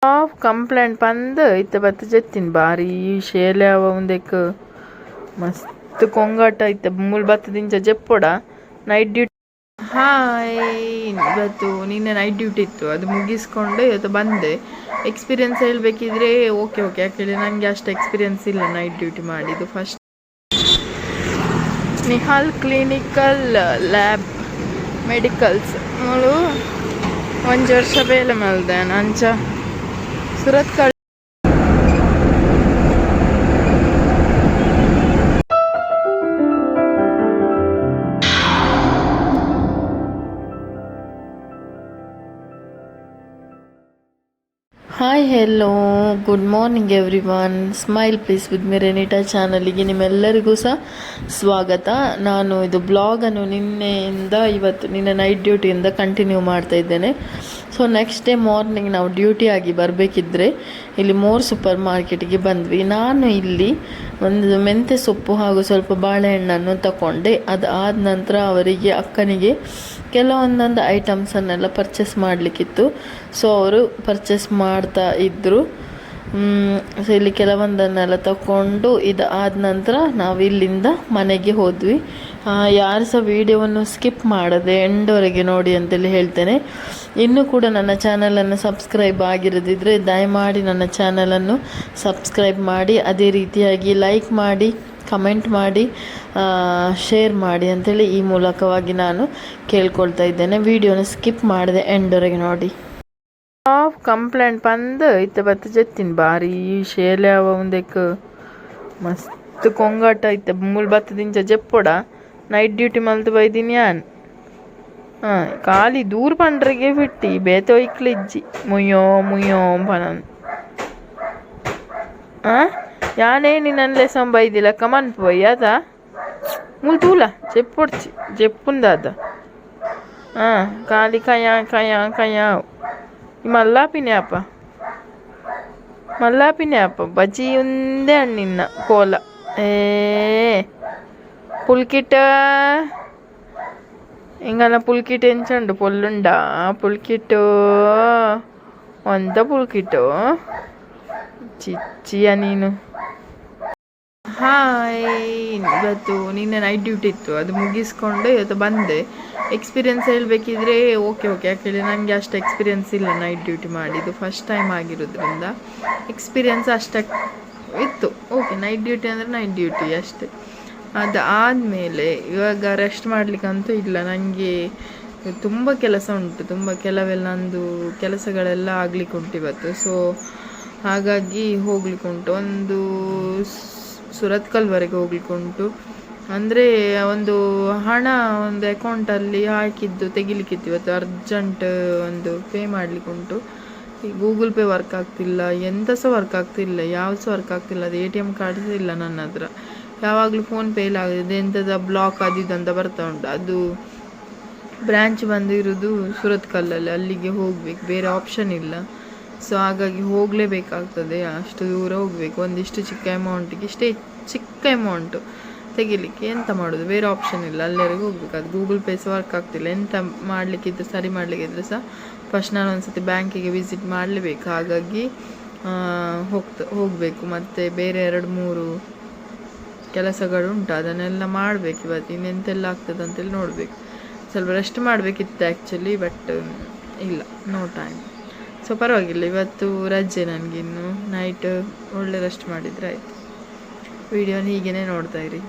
Complaint ಬಂದು ಇತ್ತ ಬತ್ತ ಜತ್ತಿನ ಬಾರಿ ಶೇಲ್ಯಾವ ಒಂದೆಕ್ ಮಸ್ತ್ ಕೊಂಗಾಟ ಇತ್ತ ಮೂಲ್ ಬತ್ತದಿಂಚ ಜಪ್ಪೊಡ ನೈಟ್ ಡ್ಯೂಟಿ. ಹಾಯ್, ಇವತ್ತು ನಿನ್ನೆ ನೈಟ್ ಡ್ಯೂಟಿ ಇತ್ತು, ಅದು ಮುಗಿಸ್ಕೊಂಡು ಇವತ್ತು ಬಂದೆ. ಎಕ್ಸ್ಪೀರಿಯನ್ಸ್ ಹೇಳ್ಬೇಕಿದ್ರೆ ಓಕೆ ಯಾಕೇಳಿ ನನಗೆ ಅಷ್ಟು ಎಕ್ಸ್ಪೀರಿಯನ್ಸ್ ಇಲ್ಲ ನೈಟ್ ಡ್ಯೂಟಿ ಮಾಡಿದ್ದು. First Nihal clinical lab medicals ಅವಳು 1 ವರ್ಷ ಬೇಲೆ ಮಲ್ದೆ ಅಂಚ Surathkal. Hi hello good morning everyone. Smile please with me Renita ಚಾನಲಿಗೆ ನಿಮ್ಮೆಲ್ಲರಿಗೂ ಸಹ ಸ್ವಾಗತ. ನಾನು ಇದು ಬ್ಲಾಗನ್ನು ನಿನ್ನೆ ನೈಟ್ ಡ್ಯೂಟಿಯಿಂದ ಕಂಟಿನ್ಯೂ ಮಾಡ್ತಾ ಇದ್ದೇನೆ. ಸೊ ನೆಕ್ಸ್ಟ್ ಡೇ ಮಾರ್ನಿಂಗ್ ನಾವು ಡ್ಯೂಟಿ ಆಗಿ ಬರಬೇಕಿದ್ರೆ ಇಲ್ಲಿ ಮೋರ್ ಸೂಪರ್ ಮಾರ್ಕೆಟ್ಗೆ ಬಂದ್ವಿ. ನಾನು ಇಲ್ಲಿ ಒಂದು ಮೆಂತ್ಯ ಸೊಪ್ಪು ಹಾಗೂ ಸ್ವಲ್ಪ ಬಾಳೆಹಣ್ಣನ್ನು ತಗೊಂಡೆ. ಅದು ಆದ ನಂತರ ಅವರಿಗೆ ಅಕ್ಕನಿಗೆ ಕೆಲವೊಂದೊಂದು ಐಟಮ್ಸನ್ನೆಲ್ಲ ಪರ್ಚೇಸ್ ಮಾಡಲಿಕ್ಕಿತ್ತು. ಸೊ ಅವರು ಪರ್ಚೇಸ್ ಮಾಡ್ತಾ ಇದ್ದರು. ಸೊ ಇಲ್ಲಿ ಕೆಲವೊಂದನ್ನೆಲ್ಲ ತಗೊಂಡು ಇದು ಆದ ನಂತರ ನಾವು ಇಲ್ಲಿಂದ ಮನೆಗೆ ಹೋದ್ವಿ. ಯಾರು ಸಹ ವಿಡಿಯೋವನ್ನು ಸ್ಕಿಪ್ ಮಾಡದೆ ಎಂಡವರೆಗೆ ನೋಡಿ ಅಂತೇಳಿ ಹೇಳ್ತೇನೆ. ಇನ್ನೂ ಕೂಡ ನನ್ನ ಚಾನಲನ್ನು ಸಬ್ಸ್ಕ್ರೈಬ್ ಆಗಿರದಿದ್ದರೆ ದಯಮಾಡಿ ನನ್ನ ಚಾನಲನ್ನು ಸಬ್ಸ್ಕ್ರೈಬ್ ಮಾಡಿ, ಅದೇ ರೀತಿಯಾಗಿ ಲೈಕ್ ಮಾಡಿ, ಕಮೆಂಟ್ ಮಾಡಿ, ಶೇರ್ ಮಾಡಿ ಅಂಥೇಳಿ ಈ ಮೂಲಕವಾಗಿ ನಾನು ಕೇಳ್ಕೊಳ್ತಾ ಇದ್ದೇನೆ. ವಿಡಿಯೋನ ಸ್ಕಿಪ್ ಮಾಡದೆ ಎಂಡವರೆಗೆ ನೋಡಿ. ಕಂಪ್ಲೇಂಟ್ ಬಂದು ಇತ್ತ ಬತ್ತ ಜತ್ತಿನ ಬಾರಿ ಶೇಲ್ಯಾವ ಒಂದೆಕ್ ಮಸ್ತ್ ಕೊಂಗಾಟ ಇತ್ತ ಮೂಲ್ ಬತ್ತದಿಂಚ ಜಪ್ಪೊಡ ನೈಟ್ ಡ್ಯೂಟಿ ಮಲ್ತು ಬೈದಿನಿ ಯಾನ್. ಖಾಲಿ ದೂರ ಪಂಡ್ರಿಗೆ ಬಿಟ್ಟು ಬೇತೊಯ್ಕ್ಲಿಜ್ಜಿ ಮುಯ್ಯೋ ಪನನ್. ಯಾನೇ ನಿನ್ನ ಲೆಸಂ ಬೈದಿಲ್ಲ ಕಮನ್ ಪೋಯ್ ಅದ ಮೂಲ್ ತೂಲ ಜಪ್ಪೊಡ್ಚಿ ಜಪ್ಪುಂದಾದ. ಖಾಲಿ ಕಯಾವ್ ಮಲ್ಲಾಪಿನೇ ಅಪ್ಪ ಬಜ್ಜಿ ಒಂದೇ ಹಣ್ಣಿನ ಕೋಲ. ಪುಲ್ಕಿಟ ಹಿಂಗಲ್ಲ ಪುಲ್ಕಿಟ್ ಎಂಚಂಡು ಪೊಲ್ಲುಂಡ ಪುಲ್ಕಿಟ್ಟು ಒಂದ ಪುಲ್ಕಿಟ್ಟು ಚಿಚ್ಚಿಯ ನೀನು. ಹಾಯ್, ಇವತ್ತು ನಿನ್ನೆ ನೈಟ್ ಡ್ಯೂಟಿ ಇತ್ತು, ಅದು ಮುಗಿಸ್ಕೊಂಡು ಇವತ್ತು ಬಂದೆ. ಎಕ್ಸ್ಪೀರಿಯನ್ಸ್ ಹೇಳ್ಬೇಕಿದ್ರೆ ಓಕೆ ಯಾಕೇಳಿ ನನಗೆ ಅಷ್ಟು ಎಕ್ಸ್ಪೀರಿಯನ್ಸ್ ಇಲ್ಲ ನೈಟ್ ಡ್ಯೂಟಿ ಮಾಡಿದ್ದು. ಫಸ್ಟ್ ಟೈಮ್ ಆಗಿರೋದ್ರಿಂದ ಎಕ್ಸ್ಪೀರಿಯನ್ಸ್ ಅಷ್ಟಕ್ಕೆ ಇತ್ತು. ಓಕೆ, ನೈಟ್ ಡ್ಯೂಟಿ ಅಂದರೆ ನೈಟ್ ಡ್ಯೂಟಿ ಅಷ್ಟೇ. ಅದು ಆದಮೇಲೆ ಇವಾಗ ರೆಸ್ಟ್ ಮಾಡಲಿಕ್ಕಂತೂ ಇಲ್ಲ. ನನಗೆ ತುಂಬ ಕೆಲಸ ಉಂಟು, ಕೆಲವೆಲ್ಲ ನಂದು ಕೆಲಸಗಳೆಲ್ಲ ಆಗ್ಲಿಕ್ಕೆ ಉಂಟು ಇವತ್ತು. ಸೊ ಹಾಗಾಗಿ ಹೋಗ್ಲಿಕ್ಕುಂಟು. ಒಂದು ಸುರತ್ಕಲ್ವರೆಗೆ ಹೋಗ್ಲಿಕ್ಕುಂಟು. ಅಂದರೆ ಒಂದು ಹಣ ಒಂದು ಅಕೌಂಟಲ್ಲಿ ಹಾಕಿದ್ದು ತೆಗಿಲಿಕ್ಕಿತ್ತು. ಇವತ್ತು ಅರ್ಜೆಂಟ್ ಒಂದು ಪೇ ಮಾಡಲಿಕ್ಕುಂಟು. ಈ ಗೂಗಲ್ ಪೇ ವರ್ಕ್ ಆಗ್ತಿಲ್ಲ, ಎಂತ ಸಹ ವರ್ಕ್ ಆಗ್ತಿಲ್ಲ, ಯಾವುದು ಸಹ ವರ್ಕ್ ಆಗ್ತಿಲ್ಲ. ಅದು ATM ಕಾರ್ಡ್ ಸಹ ಇಲ್ಲ ನನ್ನ ಹತ್ರ. ಯಾವಾಗಲೂ ಫೋನ್ಪೇ ಇಲ್ಲ ಆಗಿದೆ, ಎಂಥದ ಬ್ಲಾಕ್ ಅಂತ ಬರ್ತಾ ಉಂಟು. ಅದು ಬ್ರ್ಯಾಂಚ್ ಬಂದು ಇರೋದು ಸುರತ್ಕಲ್ಲಲ್ಲಿ, ಅಲ್ಲಿಗೆ ಹೋಗ್ಬೇಕು, ಬೇರೆ ಆಪ್ಷನ್ ಇಲ್ಲ. ಸೊ ಹಾಗಾಗಿ ಹೋಗಲೇಬೇಕಾಗ್ತದೆ, ಅಷ್ಟು ದೂರ ಹೋಗಬೇಕು. ಒಂದಿಷ್ಟು ಚಿಕ್ಕ ಅಮೌಂಟಿಗೆ ಇಷ್ಟೇ ಚಿಕ್ಕ ಅಮೌಂಟು ತೆಗಿಲಿಕ್ಕೆ ಎಂತ ಮಾಡೋದು, ಬೇರೆ ಆಪ್ಷನ್ ಇಲ್ಲ, ಅಲ್ಲಿವರೆಗೆ ಹೋಗ್ಬೇಕು. ಅದು ಗೂಗಲ್ ಪೇ ಸಹ ವರ್ಕ್ ಆಗ್ತಿಲ್ಲ. ಎಂತ ಮಾಡಲಿಕ್ಕಿದ್ರು ಸರಿ ಮಾಡಲಿಕ್ಕಿದ್ರೆ ಸಹ ಫಸ್ಟ್ ನಾನು ಒಂದ್ಸತಿ ಬ್ಯಾಂಕಿಗೆ ವಿಸಿಟ್ ಮಾಡಲೇಬೇಕು. ಹಾಗಾಗಿ ಹೋಗಬೇಕು. ಮತ್ತು ಬೇರೆ 2-3 ಕೆಲಸಗಳು ಉಂಟು, ಅದನ್ನೆಲ್ಲ ಮಾಡಬೇಕು ಇವತ್ತು. ಇನ್ನೆಂತೆಲ್ಲ ಆಗ್ತದೆ ಅಂತೇಳಿ ನೋಡಬೇಕು. ಸ್ವಲ್ಪ ರೆಸ್ಟ್ ಮಾಡಬೇಕಿತ್ತು ಆ್ಯಕ್ಚುಲಿ, ಬಟ್ ಇಲ್ಲ, ನೋ ಟೈಮ್. ಸೊ ಪರವಾಗಿಲ್ಲ, ಇವತ್ತು ರಜೆ ನನಗಿನ್ನು. ನೈಟ್ ಒಳ್ಳೆ ರೆಸ್ಟ್ ಮಾಡಿದರೆ ಆಯಿತು. ವಿಡಿಯೋನ ಹೀಗೇ ನೋಡ್ತಾ ಇರಿ.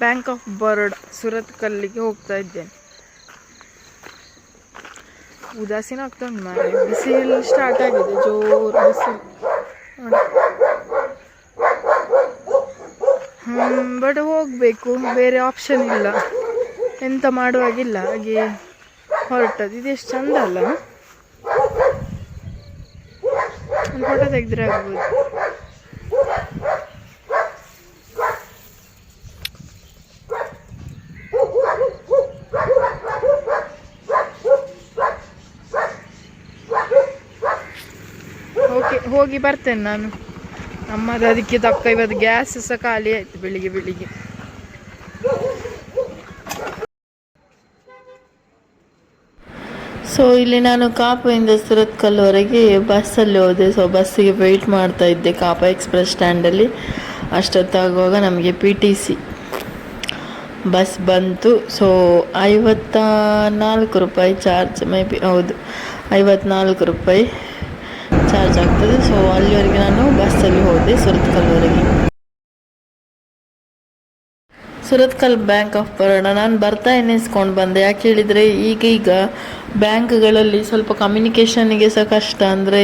ಬ್ಯಾಂಕ್ ಆಫ್ ಬರೋಡಾ ಸುರತ್ಕಲ್ಲಿಗೆ ಹೋಗ್ತಾ ಇದ್ದೇನೆ. ಉದಾಸೀನ ಆಗ್ತಾ ಉಂಟು ಮಾರೆ, ಬಿಸಿಲು ಸ್ಟಾರ್ಟ್ ಆಗಿದೆ, ಜೋರು ಬಿಸಿಲು. ಬಟ್ ಹೋಗಬೇಕು, ಬೇರೆ ಆಪ್ಷನ್ ಇಲ್ಲ, ಎಂತ ಮಾಡುವಾಗಿಲ್ಲ. ಹಾಗೆ ಹೊರಟದ್ದು. ಇದೆಷ್ಟು ಚಂದ ಅಲ್ಲ, ಒಂದು ಫೋಟೋ ತೆಗೆದ್ರೆ ಆಗ್ಬೋದು. ಓಕೆ, ಹೋಗಿ ಬರ್ತೇನೆ ನಾನು. ನಮ್ಮದು ಅದಕ್ಕೆ ತಕ್ಕ ಇವತ್ತು ಗ್ಯಾಸ್ ಸಹ ಖಾಲಿ ಆಯಿತು ಬೆಳಿಗ್ಗೆ. ಸೊ ಸೊ ಇಲ್ಲಿ ನಾನು ಕಾಪುಯಿಂದ ಸುರತ್ಕಲ್ವರೆಗೆ ಬಸ್ಸಲ್ಲಿ ಹೋದೆ. ಸೊ ಬಸ್ಸಿಗೆ ವೆಯ್ಟ್ ಮಾಡ್ತಾ ಇದ್ದೆ ಕಾಪ ಎಕ್ಸ್ಪ್ರೆಸ್ ಸ್ಟ್ಯಾಂಡಲ್ಲಿ. ಅಷ್ಟೊತ್ತಾಗುವಾಗ ನಮಗೆ PTC ಬಸ್ ಬಂತು. ಸೊ 54 ರೂಪಾಯಿ ಚಾರ್ಜ್, ಮೇ ಬಿ ಹೌದು 54 ರೂಪಾಯಿ ಚಾರ್ಜ್ ಆಗ್ತದೆ. ಸೊ ಅಲ್ಲಿವರೆಗೆ ನಾನು ಬಸ್ಸಲ್ಲಿ ಹೋದೆ ಸುರತ್ಕಲ್ವರೆಗೆ. ಸುರತ್ಕಲ್ ಬ್ಯಾಂಕ್ ಆಫ್ ಬರೋಡ ನಾನು ಬರ್ತಾ ಎನ್ನಿಸ್ಕೊಂಡು ಬಂದೆ. ಯಾಕೆ ಹೇಳಿದರೆ ಈಗೀಗ ಬ್ಯಾಂಕ್ಗಳಲ್ಲಿ ಸ್ವಲ್ಪ ಕಮ್ಯುನಿಕೇಷನ್ನಿಗೆ ಸಹ ಕಷ್ಟ. ಅಂದರೆ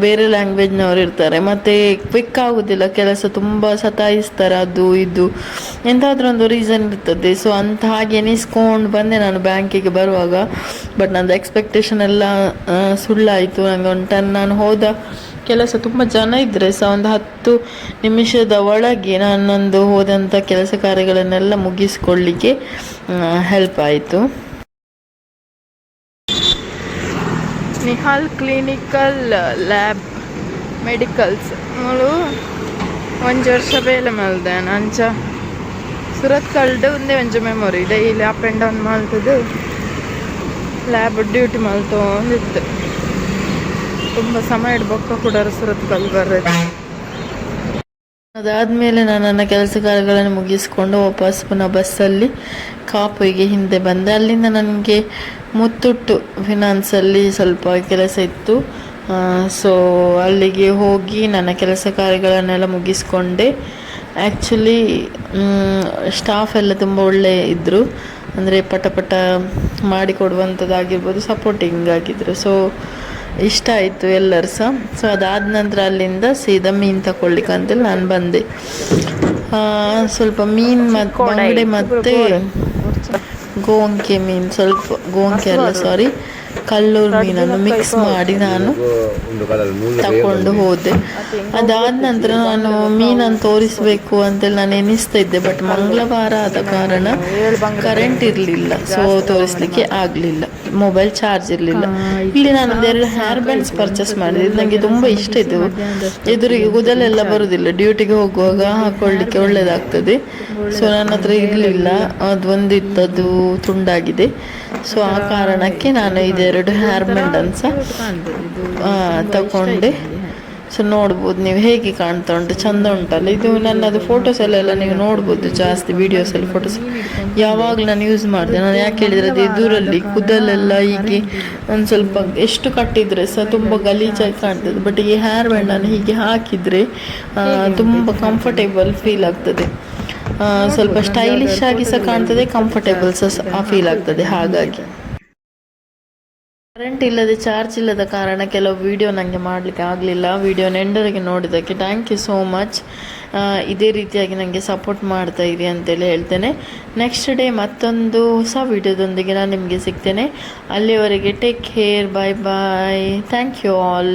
ಬೇರೆ ಲ್ಯಾಂಗ್ವೇಜ್ನವ್ರು ಇರ್ತಾರೆ, ಮತ್ತು ಕ್ವಿಕ್ ಆಗೋದಿಲ್ಲ ಕೆಲಸ, ತುಂಬ ಸತಾಯಿಸ್ತಾರೆ, ಅದು ಇದು ಎಂತಾದರೂ ಒಂದು ರೀಸನ್ ಇರ್ತದೆ. ಸೊ ಅಂತ ಹಾಗೆ ಎನಿಸ್ಕೊಂಡು ಬಂದೆ ನಾನು ಬ್ಯಾಂಕಿಗೆ ಬರುವಾಗ. ಬಟ್ ನಂದು ಎಕ್ಸ್ಪೆಕ್ಟೇಷನ್ ಎಲ್ಲ ಸುಳ್ಳಾಯಿತು. ನನಗೆ ನಾನು ಹೋದ ಕೆಲಸ ತುಂಬ ಜನ ಇದ್ದರೆ ಸಹ ಒಂದು 10 ನಿಮಿಷದ ಒಳಗೆ ನಾನೊಂದು ಹೋದಂಥ ಕೆಲಸ ಕಾರ್ಯಗಳನ್ನೆಲ್ಲ ಮುಗಿಸ್ಕೊಳ್ಳಿಕ್ಕೆ ಹೆಲ್ಪ್ ಆಯಿತು. ನಿಹಾಲ್ ಕ್ಲಿನಿಕಲ್ ಲ್ಯಾಬ್ ಮೆಡಿಕಲ್ಸ್ ಮೂಳು 1 ವರ್ಷ ಬೇಲೆ ಮಲ್ದೆ ಅಂಚ ಸುರತ್ಕಲ್ಡು ಒಂದೇ ಒಂಜು memory daily up and down ಮಾಡ್ತದ್ದು ಲ್ಯಾಬ್ ಡ್ಯೂಟಿ ಮಲ್ತೊಂದಿತ್ತು. ತುಂಬ ಸಮಯ ಬೊಕ್ಕ ಕೂಡ ಸುರತ್ಕಲ್ ಬರೋದು. ಅದಾದಮೇಲೆ ನಾನು ನನ್ನ ಕೆಲಸ ಕಾರ್ಯಗಳನ್ನು ಮುಗಿಸ್ಕೊಂಡು ವಾಪಸ್ ಪುನಃ ಬಸ್ಸಲ್ಲಿ ಕಾಪುವಿಗೆ ಹಿಂದೆ ಬಂದೆ. ಅಲ್ಲಿಂದ ನನಗೆ ಮುತ್ತುಟ್ಟು ಫಿನಾನ್ಸಲ್ಲಿ ಸ್ವಲ್ಪ ಕೆಲಸ ಇತ್ತು. ಸೊ ಅಲ್ಲಿಗೆ ಹೋಗಿ ನನ್ನ ಕೆಲಸ ಕಾರ್ಯಗಳನ್ನೆಲ್ಲ ಮುಗಿಸ್ಕೊಂಡೆ. ಆ್ಯಕ್ಚುಲಿ ಸ್ಟಾಫ್ ಎಲ್ಲ ತುಂಬ ಒಳ್ಳೆ ಇದ್ದರು. ಅಂದರೆ ಪಟ ಮಾಡಿಕೊಡುವಂಥದ್ದಾಗಿರ್ಬೋದು, ಸಪೋರ್ಟಿಂಗ್ ಆಗಿದ್ದರು. ಸೊ ಇಷ್ಟ ಆಯಿತು ಎಲ್ಲರೂ ಸಹ. ಸೊ ಅದಾದ ನಂತರ ಅಲ್ಲಿಂದ ಸೀದಾ ಮೀನು ತಗೊಳ್ಳಿಕ್ಕೆ ಅಂತೇಳಿ ನಾನು ಬಂದೆ. ಸ್ವಲ್ಪ ಮೀನು ಮತ್ತು ಬಂಗಡೆ ಮತ್ತು ಗೋಂಕೆ ಮೀನು, ಸ್ವಲ್ಪ ಗೋಂಕೆ ಅಲ್ಲ ಸಾರಿ ಕಲ್ಲೂರು ಮೀನನ್ನು ಮಿಕ್ಸ್ ಮಾಡಿ ನಾನು ತಗೊಂಡು ಹೋದೆ. ಅದಾದ ನಂತರ ನಾನು ಮೀನನ್ನು ತೋರಿಸಬೇಕು ಅಂತೇಳಿ ನಾನು ಎನಿಸ್ತಾ ಇದ್ದೆ. ಬಟ್ ಮಂಗಳವಾರ ಆದ ಕಾರಣ ಕರೆಂಟ್ ಇರಲಿಲ್ಲ, ಸೊ ತೋರಿಸ್ಲಿಕ್ಕೆ ಆಗಲಿಲ್ಲ. ಮೊಬೈಲ್ ಚಾರ್ಜ್ ಇರಲಿಲ್ಲ. ಇಲ್ಲಿ ನಾನು 2 ಹೇರ್ ಬ್ಯಾಂಡ್ಸ್ ಪರ್ಚೇಸ್ ಮಾಡಿದೆ. ಇದು ನನಗೆ ತುಂಬ ಇಷ್ಟ ಇತ್ತು. ಎದುರಿಗೆ ಕೂದಲೆಲ್ಲ ಬರುವುದಿಲ್ಲ, ಡ್ಯೂಟಿಗೆ ಹೋಗುವಾಗ ಹಾಕೊಳ್ಳಿಕ್ಕೆ ಒಳ್ಳೆಯದಾಗ್ತದೆ. ಸೊ ನನ್ನ ಹತ್ರ ಇರಲಿಲ್ಲ, ಅದು ಒಂದಿತ್ತು, ಅದು ತುಂಡಾಗಿದೆ. ಸೊ ಆ ಕಾರಣಕ್ಕೆ ನಾನು 2 ಹೇರ್ ಬ್ಯಾಂಡನ್ನು ಸಹ ತಗೊಂಡೆ. ಸೊ ನೋಡ್ಬೋದು ನೀವು ಹೇಗೆ ಕಾಣ್ತಾ ಉಂಟು, ಚೆಂದ ಉಂಟಲ್ಲ. ಇದು ನನ್ನದು ಫೋಟೋಸ್ ಎಲ್ಲ ನೀವು ನೋಡ್ಬೋದು, ಜಾಸ್ತಿ ವೀಡಿಯೋಸಲ್ಲಿ ಫೋಟೋಸ್ ಯಾವಾಗಲೂ ನಾನು ಯೂಸ್ ಮಾಡಿದೆ. ನಾನು ಯಾಕೆ ಹೇಳಿದರೆ ಅದು ಎದುರಲ್ಲಿ ಕೂದಲೆಲ್ಲ ಹೀಗೆ ಒಂದು ಸ್ವಲ್ಪ ಎಷ್ಟು ಕಟ್ಟಿದರೆ ಸಹ ತುಂಬ ಗಲೀಜಾಗಿ ಕಾಣ್ತದೆ. ಬಟ್ ಈ ಹೇರ್ ಬ್ಯಾಂಡನ್ನು ಹೀಗೆ ಹಾಕಿದರೆ ತುಂಬ ಕಂಫರ್ಟೇಬಲ್ ಫೀಲ್ ಆಗ್ತದೆ. ಸ್ವಲ್ಪ ಸ್ಟೈಲಿಶ್ ಆಗಿ ಸಹ ಕಾಣ್ತದೆ, ಕಂಫರ್ಟೇಬಲ್ ಸಹ ಫೀಲ್ ಆಗ್ತದೆ. ಹಾಗಾಗಿ ಕರೆಂಟ್ ಇಲ್ಲದೆ, ಚಾರ್ಜ್ ಇಲ್ಲದ ಕಾರಣ ಕೆಲವು ವಿಡಿಯೋ ನನಗೆ ಮಾಡಲಿಕ್ಕೆ ಆಗಲಿಲ್ಲ. ವಿಡಿಯೋನ ಎಂಡರಿಗೆ ನೋಡಿದ್ದಕ್ಕೆ ಥ್ಯಾಂಕ್ ಯು ಸೋ ಮಚ್. ಇದೇ ರೀತಿಯಾಗಿ ನನಗೆ ಸಪೋರ್ಟ್ ಮಾಡ್ತಾ ಇರಿ ಅಂತೇಳಿ ಹೇಳ್ತೇನೆ. ನೆಕ್ಸ್ಟ್ ಡೇ ಮತ್ತೊಂದು ಹೊಸ ವಿಡಿಯೋದೊಂದಿಗೆ ನಾನು ನಿಮಗೆ ಸಿಗ್ತೇನೆ. ಅಲ್ಲಿಯವರೆಗೆ take care, bye bye, thank you all.